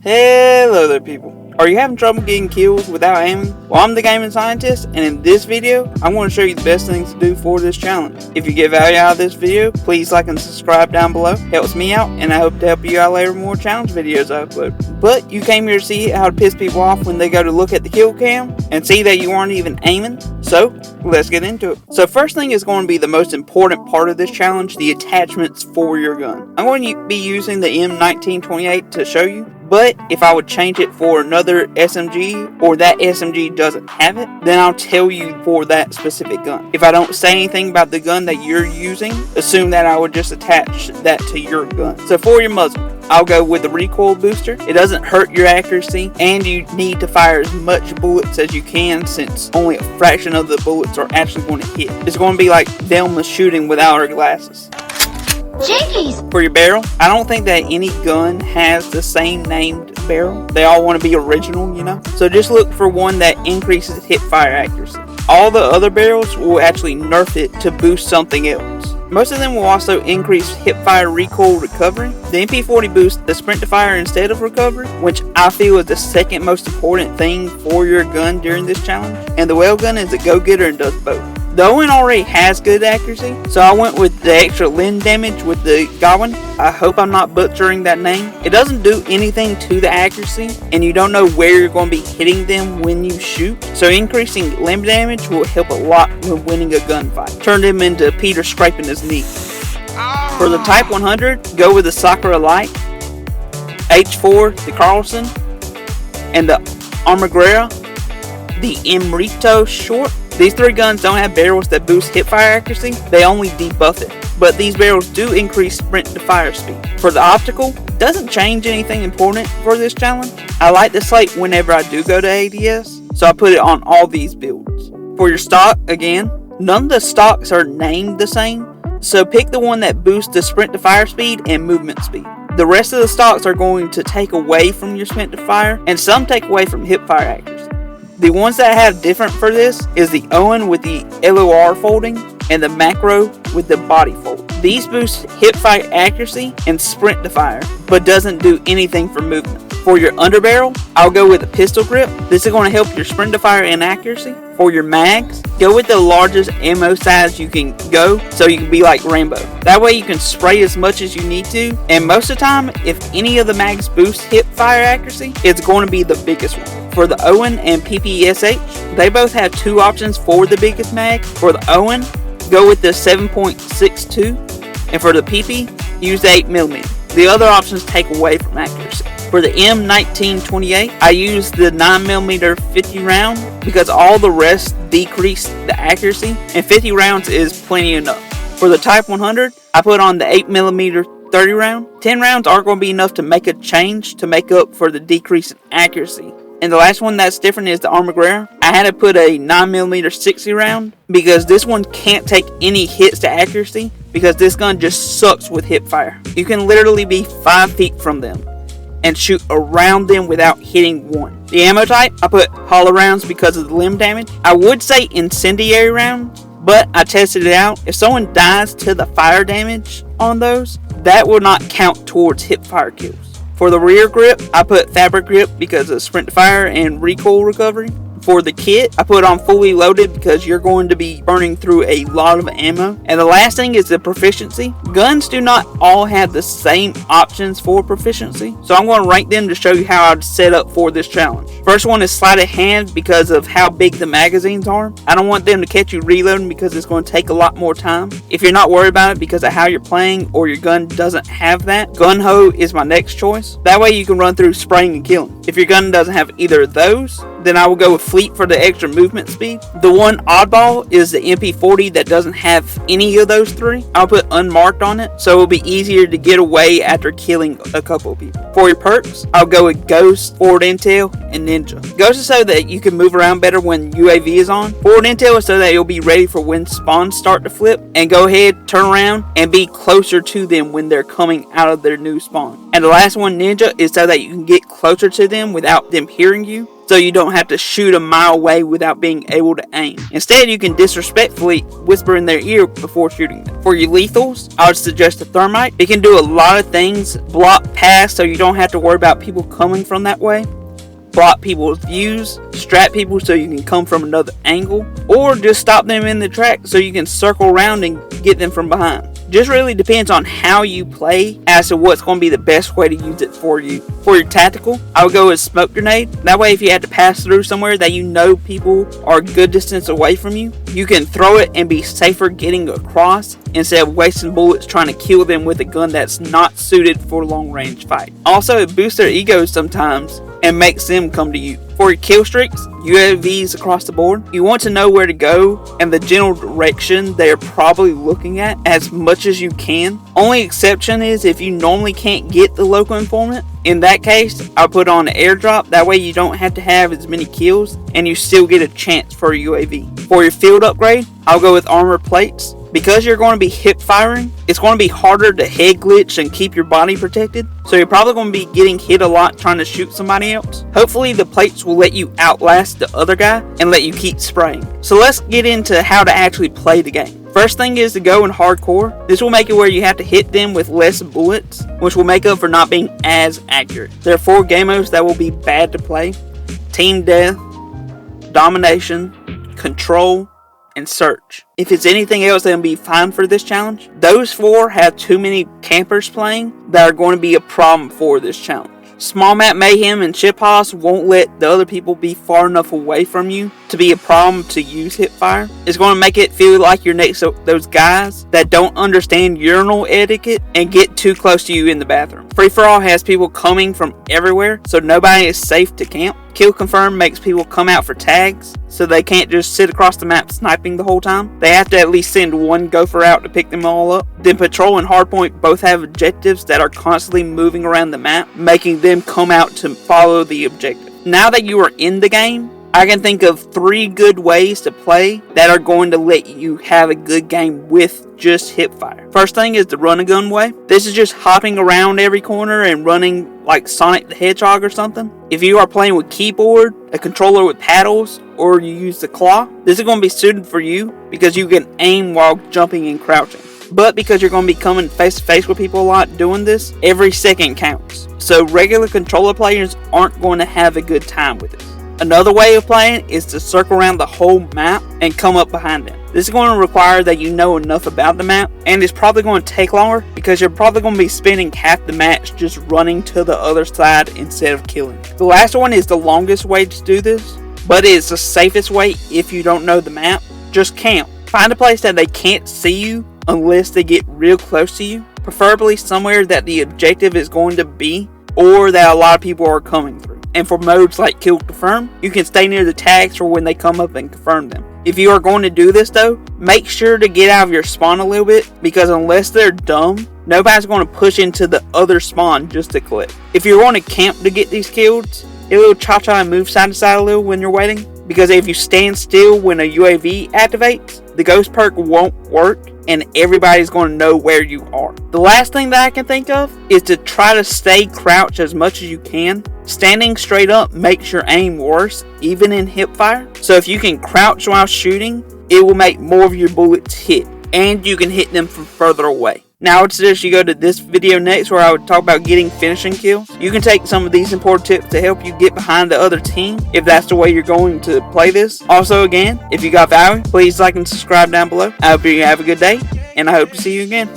Hello there, people. Are you having trouble getting kills without aiming? Well, I'm the Gaming Scientist, and in this video, I'm going to show you the best things to do for this challenge. If you get value out of this video, please like and subscribe down below. Helps me out, and I hope to help you out later more challenge videos I upload. But you came here to see how to piss people off when they go to look at the kill cam and see that you aren't even aiming. So, let's get into it. So first thing is going to be the most important part of this challenge, the attachments for your gun. I'm going to be using the M1928 to show you. But if I would change it for another SMG, or that SMG doesn't have it, then I'll tell you for that specific gun. If I don't say anything about the gun that you're using, assume that I would just attach that to your gun. So for your muzzle, I'll go with the recoil booster. It doesn't hurt your accuracy, and you need to fire as much bullets as you can since only a fraction of the bullets are actually going to hit. It's going to be like Velma shooting without her glasses. Jinkies! For your barrel, I don't think that any gun has the same named barrel. They all want to be original, you know? So just look for one that increases hipfire accuracy. All the other barrels will actually nerf it to boost something else. Most of them will also increase hipfire recoil recovery. The MP40 boosts the sprint to fire instead of recovery, which I feel is the second most important thing for your gun during this challenge. And the whale gun is a go-getter and does both. The Owen already has good accuracy, so I went with the extra limb damage with the Goblin. I hope I'm not butchering that name. It doesn't do anything to the accuracy, and you don't know where you're going to be hitting them when you shoot. So increasing limb damage will help a lot when winning a gunfight. Turn him into Peter scraping his knee. For the Type 100, go with the Sakura Light, H4, the Carlson, and the Armaguerra, the Emrito Short. These three guns don't have barrels that boost hipfire accuracy, they only debuff it. But these barrels do increase sprint to fire speed. For the optical, doesn't change anything important for this challenge. I like the sight whenever I do go to ADS, so I put it on all these builds. For your stock, again, none of the stocks are named the same, so pick the one that boosts the sprint to fire speed and movement speed. The rest of the stocks are going to take away from your sprint to fire, and some take away from hipfire accuracy. The ones that I have different for this is the Owen with the LOR folding and the Macro with the body fold. These boost hipfire accuracy and sprint to fire, but doesn't do anything for movement. For your underbarrel, I'll go with a pistol grip. This is going to help your sprint to fire and accuracy. For your mags, go with the largest ammo size you can go so you can be like Rainbow. That way you can spray as much as you need to, and most of the time, if any of the mags boost hipfire accuracy, it's going to be the biggest one. For the Owen and PPSH, they both have two options for the biggest mag. For the Owen, go with the 7.62, and for the PP, use the 8mm. The other options take away from accuracy. For the M1928, I use the 9mm 50 round because all the rest decrease the accuracy, and 50 rounds is plenty enough. For the Type 100, I put on the 8mm 30 round. 10 rounds aren't going to be enough to make a change to make up for the decrease in accuracy. And the last one that's different is the Armaguerra. I had to put a 9mm 60 round because this one can't take any hits to accuracy because this gun just sucks with hipfire. You can literally be 5 feet from them and shoot around them without hitting one. The ammo type, I put hollow rounds because of the limb damage. I would say incendiary rounds, but I tested it out. If someone dies to the fire damage on those, that will not count towards hipfire kills. For the rear grip, I put fabric grip because of sprint to fire and recoil recovery. For the kit, I put on fully loaded because you're going to be burning through a lot of ammo. And the last thing is the proficiency. Guns do not all have the same options for proficiency, so I'm going to rank them to show you how I'd set up for this challenge. First one is sleight of hand because of how big the magazines are. I don't want them to catch you reloading because it's going to take a lot more time. If you're not worried about it because of how you're playing or your gun doesn't have that, gun ho is my next choice. That way you can run through spraying and killing. If your gun doesn't have either of those, then I will go with fleet for the extra movement speed. The one oddball is the MP40 that doesn't have any of those three. I'll put unmarked on it so it'll be easier to get away after killing a couple of people. For your perks, I'll go with Ghost, Forward Intel, and Ninja. Ghost is so that you can move around better when UAV is on. Forward Intel is so that you'll be ready for when spawns start to flip, and go ahead, turn around, and be closer to them when they're coming out of their new spawn. And the last one, Ninja, is so that you can get closer to them without them hearing you. so you don't have to shoot a mile away without being able to aim. Instead, you can disrespectfully whisper in their ear before shooting them. For your lethals, I would suggest a thermite. It can do a lot of things. Block paths so you don't have to worry about people coming from that way. Block people's views, distract people so you can come from another angle, or just stop them in the track so you can circle around and get them from behind. Just really depends on how you play as to what's going to be the best way to use it for you. For your tactical, I would go with smoke grenade. That way if you have to pass through somewhere that you know people are a good distance away from you, you can throw it and be safer getting across instead of wasting bullets trying to kill them with a gun that's not suited for long range fight. Also, it boosts their egos sometimes and makes them come to you. For your kill streaks, UAVs across the board, you want to know where to go and the general direction they're probably looking at as much as you can. Only exception is if you normally can't get the local informant. In that case, I'll put on an airdrop. That way you don't have to have as many kills and you still get a chance for a UAV. For your field upgrade, I'll go with armor plates. Because you're going to be hip firing, it's going to be harder to head glitch and keep your body protected. So you're probably going to be getting hit a lot trying to shoot somebody else. Hopefully the plates will let you outlast the other guy and let you keep spraying. So let's get into how to actually play the game. First thing is to go in hardcore. This will make it where you have to hit them with less bullets, which will make up for not being as accurate. There are 4 game modes that will be bad to play: Team Death, Domination, Control, and Search. If it's anything else, that'll be fine for this challenge. Those 4 have too many campers playing that are going to be a problem for this challenge. Small map mayhem and ship hoss won't let the other people be far enough away from you to be a problem to use Hipfire. It's going to make it feel like you're next to those guys that don't understand urinal etiquette and get too close to you in the bathroom. Free for all has people coming from everywhere, so nobody is safe to camp. Kill confirm makes people come out for tags, so they can't just sit across the map sniping the whole time. They have to at least send one gopher out to pick them all up. Then patrol and hardpoint both have objectives that are constantly moving around the map, making them come out to follow the objective. Now that you are in the game, I can think of 3 good ways to play that are going to let you have a good game with just Hipfire. First thing is the run and gun way. This is just hopping around every corner and running like Sonic the Hedgehog or something. If you are playing with keyboard, a controller with paddles, or you use the claw, this is going to be suited for you because you can aim while jumping and crouching. But because you're going to be coming face to face with people a lot doing this, every second counts. So regular controller players aren't going to have a good time with this. Another way of playing is to circle around the whole map and come up behind them. This is going to require that you know enough about the map, and it's probably going to take longer because you're probably going to be spending half the match just running to the other side instead of killing. The last one is the longest way to do this, but it's the safest way if you don't know the map. Just camp. Find a place that they can't see you unless they get real close to you, preferably somewhere that the objective is going to be or that a lot of people are coming through. And for modes like Kill Confirm, you can stay near the tags for when they come up and confirm them. If you are going to do this though, make sure to get out of your spawn a little bit, because unless they're dumb, nobody's going to push into the other spawn just to click. If you're going to camp to get these kills, a little cha-cha and move side to side a little when you're waiting, because if you stand still when a UAV activates, the ghost perk won't work and everybody's going to know where you are. The last thing that I can think of is to try to stay crouched as much as you can. Standing straight up makes your aim worse, even in Hipfire. So if you can crouch while shooting, it will make more of your bullets hit, and you can hit them from further away. Now I would suggest you go to this video next, where I would talk about getting finishing kills. You can take some of these important tips to help you get behind the other team if that's the way you're going to play this. Also again, if you got value, please like and subscribe down below. I hope you have a good day, and I hope to see you again.